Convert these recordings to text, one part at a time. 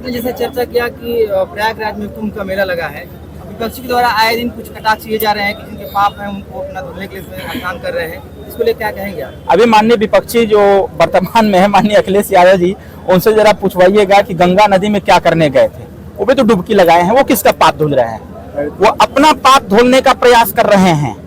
आपने जैसे चर्चा किया कि प्रयागराज में कुंभ का मेला लगा है, विपक्षी के द्वारा आए दिन कुछ कटाक्ष किए जा रहे हैं कि जिनके पाप हैं उनको अपना धुलने के लिए काम कर रहे हैं, इसको लिए क्या कहेंगे आप? अभी माननीय विपक्षी जो वर्तमान में है माननीय अखिलेश यादव जी, उनसे जरा पूछवाइएगा कि गंगा नदी में क्या करने गए थे। वो भी तो डुबकी लगाए हैं, वो किसका पाप धुल रहे हैं? वो अपना पाप धुलने का प्रयास कर रहे हैं।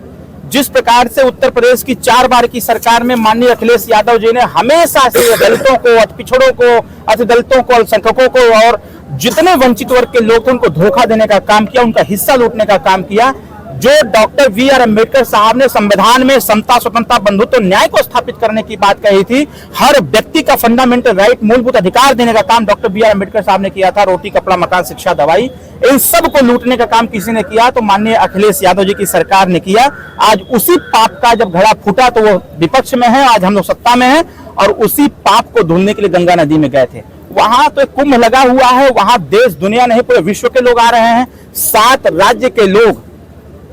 जिस प्रकार से उत्तर प्रदेश की 4 बार की सरकार में माननीय अखिलेश यादव जी ने हमेशा से दलितों को, पिछड़ों को, अतिदलितों को, अल्पसंख्यकों को और जितने वंचित वर्ग के लोग थे उनको धोखा देने का काम किया, उनका हिस्सा लूटने का काम किया। जो डॉक्टर बी.आर. अम्बेडकर साहब ने संविधान में समता, स्वतंत्रता, बंधुत्व, न्याय को स्थापित करने की बात कही थी, हर व्यक्ति का फंडामेंटल राइट, मूलभूत अधिकार देने का काम डॉक्टर बी.आर. अम्बेडकर साहब ने किया था। रोटी, कपड़ा, मकान, शिक्षा, दवाई, इन सब को लूटने का काम किसी ने किया तो माननीय अखिलेश यादव जी की सरकार ने किया। आज उसी पाप का जब घड़ा फूटा तो वो विपक्ष में है, आज हम लोग सत्ता में हैं और उसी पाप को धुलने के लिए गंगा नदी में गए थे। वहां तो कुंभ लगा हुआ है, वहां देश दुनिया नहीं पूरे विश्व के लोग आ रहे हैं। 7 राज्य के लोग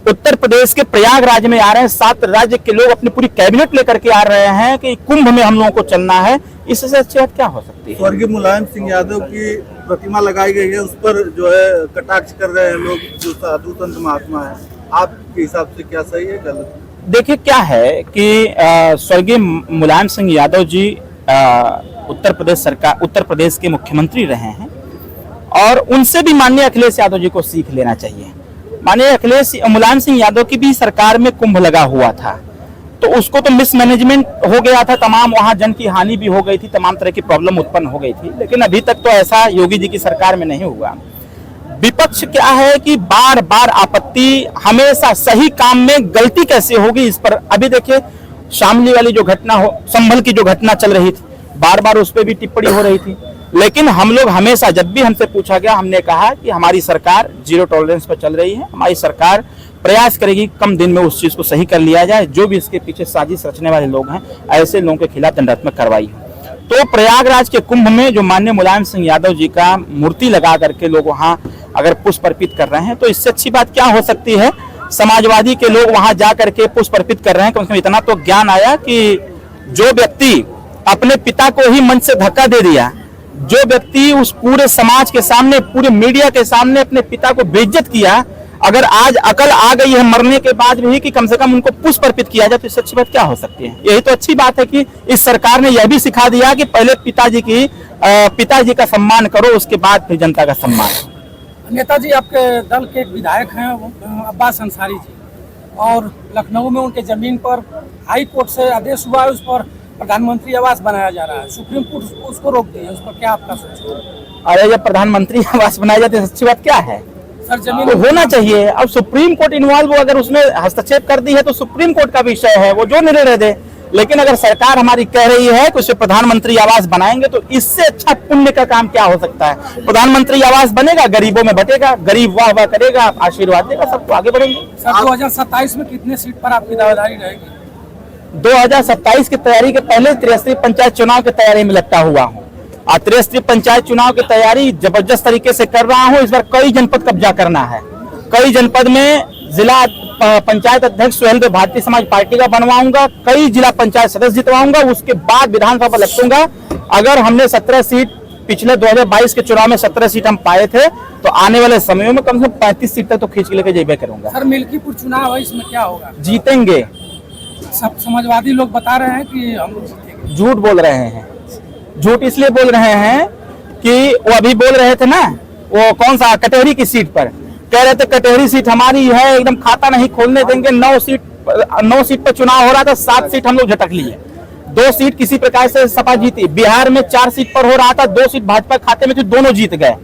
उत्तर प्रदेश के प्रयागराज में आ रहे हैं। 7 राज्य के लोग अपनी पूरी कैबिनेट लेकर के आ रहे हैं कि कुंभ में हम लोगों को चलना है। इससे अच्छी बात क्या हो सकती है? स्वर्गीय मुलायम सिंह यादव की प्रतिमा लगाई गई है, उस पर जो है कटाक्ष कर रहे हैं लोग, जो साधु संत महात्मा है। आपके हिसाब से क्या सही है, गलत? देखिए क्या है कि स्वर्गीय मुलायम सिंह यादव जी उत्तर प्रदेश के मुख्यमंत्री रहे हैं और उनसे भी माननीय अखिलेश यादव जी को सीख लेना चाहिए। माननीय मुलायम सिंह यादव की भी सरकार में कुंभ लगा हुआ था तो उसको तो मिसमैनेजमेंट हो गया था, तमाम वहां जन की हानि भी हो गई थी, तमाम तरह की प्रॉब्लम उत्पन्न हो गई थी, लेकिन अभी तक तो ऐसा योगी जी की सरकार में नहीं हुआ। विपक्ष क्या है कि बार बार आपत्ति, हमेशा सही काम में गलती कैसे होगी इस पर। अभी देखिए शामली वाली जो घटना हो, संभल की जो घटना चल रही थी, बार बार उस पर भी टिप्पणी हो रही थी, लेकिन हम लोग हमेशा, जब भी हमसे पूछा गया, हमने कहा कि हमारी सरकार जीरो टॉलरेंस पर चल रही है, हमारी सरकार प्रयास करेगी कम दिन में उस चीज को सही कर लिया जाए। जो भी इसके पीछे साजिश रचने वाले लोग हैं, ऐसे लोगों के खिलाफ दंडात्मक कार्रवाई हो। तो प्रयागराज के कुंभ में जो माननीय मुलायम सिंह यादव जी का मूर्ति लगा करके लोग वहां अगर पुष्प अर्पित कर रहे हैं तो इससे अच्छी बात क्या हो सकती है? समाजवादी के लोग वहां जा करके पुष्प अर्पित कर रहे हैं। कम से कम इतना तो ज्ञान आया कि जो व्यक्ति अपने पिता को ही मंच से धक्का दे दिया, जो व्यक्ति उस पूरे समाज के सामने, पूरे मीडिया के सामने अपने पिता को बेइज्जत किया, अगर आज अकल आ गई है मरने के बाद भी कि कम से कम उनको पुष्प अर्पित किया जाए तो इससे अच्छी बात क्या हो सकती है? यही तो अच्छी बात है कि इस सरकार ने यह भी सिखा दिया कि पहले पिताजी का सम्मान करो, उसके बाद फिर जनता का सम्मान। नेताजी आपके दल के एक विधायक हैं अब्बास अंसारी जी, और लखनऊ में उनके जमीन पर हाई कोर्ट से आदेश हुआ है, उस पर प्रधानमंत्री आवास बनाया जा रहा है, सुप्रीम कोर्ट उसको रोक दिया, उस पर क्या आपका सोच? अरे जब प्रधानमंत्री आवास बनाया जाते हैं अच्छी बात क्या है? सर जमीन तो होना चाहिए। अब सुप्रीम कोर्ट इन्वॉल्व अगर उसमें हस्तक्षेप कर दी है तो सुप्रीम कोर्ट का विषय है, वो जो निर्णय दे। लेकिन अगर सरकार हमारी कह रही है कि उसे प्रधानमंत्री आवास बनाएंगे तो इससे अच्छा पुण्य का काम क्या हो सकता है? प्रधानमंत्री आवास बनेगा, गरीबों में बटेगा, गरीब वाह वाह करेगा, आशीर्वाद देगा, सबको आगे बढ़ेंगे। सर 2027 में कितने सीट पर आपकी दावेदारी रहेगी? 2027 की तैयारी के पहले त्रिस्तरीय पंचायत चुनाव की तैयारी में लगता हुआ हूँ और त्रिस्तरीय पंचायत चुनाव की तैयारी जबरदस्त तरीके से कर रहा हूँ। इस बार कई जनपद कब्जा करना है, कई जनपद में जिला पंचायत अध्यक्ष सुहेलदेव भारतीय समाज पार्टी का बनवाऊंगा, कई जिला पंचायत सदस्य जितवाऊंगा, उसके बाद विधानसभा लड़ूंगा। अगर हमने 17 सीट पिछले 2022 के चुनाव में 17 सीट हम पाए थे तो आने वाले समयों में कम से कम 35 सीट तक तो खींच के लेके जेबे करूंगा। सर मिल्कीपुर चुनाव है, इसमें क्या होगा? जीतेंगे। सब समाजवादी लोग बता रहे हैं कि हम लोग जीतेंगे। झूठ बोल रहे हैं, झूठ इसलिए बोल रहे हैं कि वो अभी बोल रहे थे ना, वो कौन सा कटहरी की सीट पर कह रहे थे कटहरी सीट हमारी है, एकदम खाता नहीं खोलने देंगे। 9 सीट पर चुनाव हो रहा था, 7 सीट हम लोग झटक लिए, 2 सीट किसी प्रकार से सपा जीती। बिहार में 4 सीट पर हो रहा था, 2 सीट भाजपा खाते में थी, दोनों जीत गए।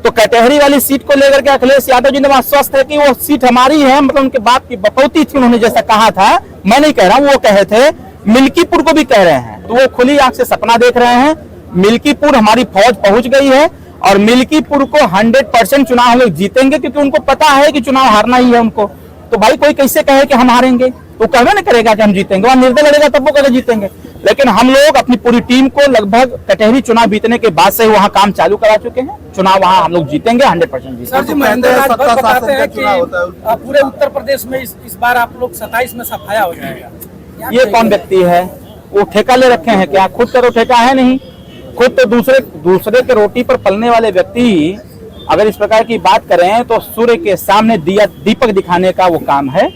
तो कटहरी वाली सीट को लेकर के अखिलेश यादव जी ने आश्वस्त है कि वो सीट हमारी है, मतलब उनके बाप की बपौती थी, उन्होंने जैसा कहा था, मैं नहीं कह रहा हूँ, वो कहे थे। मिल्कीपुर को भी कह रहे हैं, तो वो खुली आंख से सपना देख रहे हैं। मिल्कीपुर हमारी फौज पहुंच गई है और मिल्कीपुर को 100% चुनाव हम लोग जीतेंगे, क्योंकि उनको पता है कि चुनाव हारना ही है उनको। तो भाई कोई कैसे कहे कि हम हारेंगे? तो कहवे नहीं करेगा कि हम जीतेंगे, वहां निर्दल लड़ेगा तब वो कहे जीतेंगे। लेकिन हम लोग अपनी पूरी टीम को लगभग कटहरी चुनाव जीतने के बाद से वहां काम चालू करा चुके हैं। चुनाव वहां हम लोग जीतेंगे, 100% जीतेंगे। सर जी महेंद्र राजभर बताते हैं कि पूरे उत्तर प्रदेश में इस बार आप लोग 27 में सफाया हो जाएगा। ये कौन व्यक्ति है? वो ठेका ले रखे हैं क्या? खुद का तो ठेका है नहीं। खुद तो दूसरे के रोटी पर पलने वाले व्यक्ति अगर इस प्रकार की बात करें तो सूर्य के सामने दीपक दिखाने का वो काम है।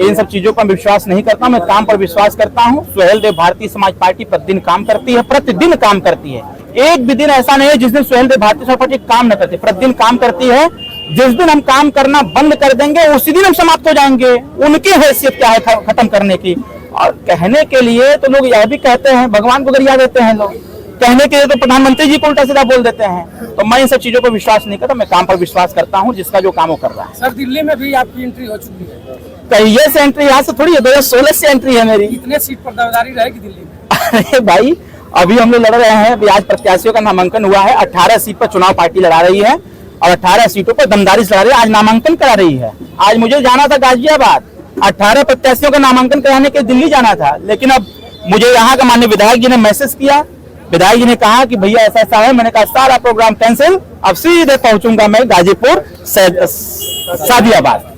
इन सब चीजों पर विश्वास नहीं करता, मैं काम पर विश्वास करता हूँ। सुहेल देव भारतीय समाज पार्टी प्रतिदिन काम करती है, प्रतिदिन काम करती है। एक भी दिन ऐसा नहीं है जिस दिन सुहेल देव भारतीय समाज पार्टी काम न करती, प्रतिदिन काम करती है। जिस दिन हम काम करना बंद कर देंगे उसी दिन हम समाप्त हो जाएंगे। उनकी हैसियत क्या है खत्म करने की। और कहने के लिए तो लोग यह भी कहते हैं, भगवान को गरिया देते हैं लोग, कहने के लिए तो प्रधानमंत्री जी को उल्टा सीधा बोल देते हैं। तो मैं इन सब चीजों पर विश्वास नहीं करता, मैं काम पर विश्वास करता हूँ, जिसका जो काम वो कर रहा है। सर दिल्ली में भी आपकी एंट्री हो चुकी है, कहिए से एंट्री, यहाँ से थोड़ी है, 2016 से एंट्री है मेरी। कितने सीट पर दावेदारी रहेगी दिल्ली में? अरे भाई अभी हम लोग लड़ रहे हैं, अभी आज प्रत्याशियों का नामांकन हुआ है। 18 सीट पर चुनाव पार्टी लड़ा रही है और 18 सीटों पर दमदारी से लड़ा रही है। आज नामांकन करा रही है। आज मुझे जाना था गाजियाबाद, 18 प्रत्याशियों का नामांकन कराने के दिल्ली जाना था, लेकिन अब मुझे यहाँ का माननीय विधायक जी ने मैसेज किया। विधायक जी ने कहा कि भैया ऐसा ऐसा है। मैंने कहा सारा प्रोग्राम कैंसिल, अब सीधे पहुंचूंगा मैं गाजीपुर सादियाबाद।